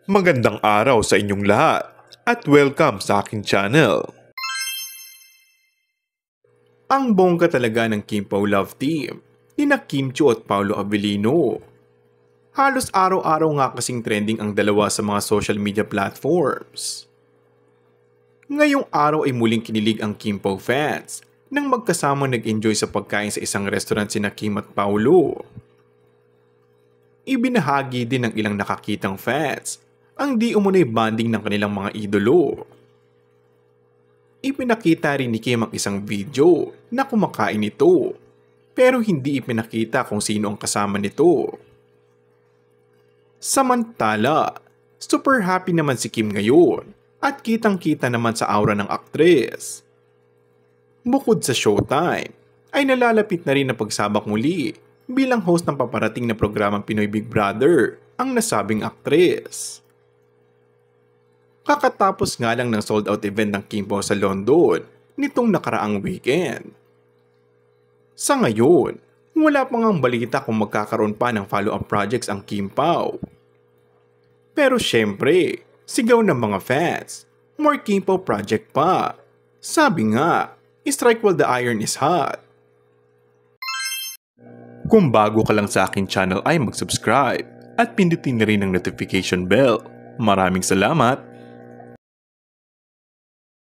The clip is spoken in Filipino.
Magandang araw sa inyong lahat at welcome sa aking channel. Ang bongga talaga ng Kim Pao Love Team, nina Kim Chiu at Paolo Avellino. Halos araw-araw nga kasing trending ang dalawa sa mga social media platforms. Ngayong araw ay muling kinilig ang Kim Pao fans nang magkasamang nag-enjoy sa pagkain sa isang restaurant sina Kim at Paolo. Ibinahagi din ng ilang nakakitang fans ang di umunay bonding ng kanilang mga idolo. Ipinakita rin ni Kim ang isang video na kumakain ito, pero hindi ipinakita kung sino ang kasama nito. Samantala, super happy naman si Kim ngayon at kitang-kita naman sa aura ng aktres. Bukod sa showtime, ay nalalapit na rin na pagsabak muli bilang host ng paparating na programang Pinoy Big Brother ang nasabing aktres. Kakatapos nga lang ng sold-out event ng Kim Pao sa London nitong nakaraang weekend. Sa ngayon, wala pang ang balita kung magkakaroon pa ng follow-up projects ang Kim Pao. Pero syempre, sigaw ng mga fans, more Kim Pao project pa. Sabi nga, strike while the iron is hot. Kung bago ka lang sa akin channel ay mag-subscribe at pindutin na rin ang notification bell. Maraming salamat!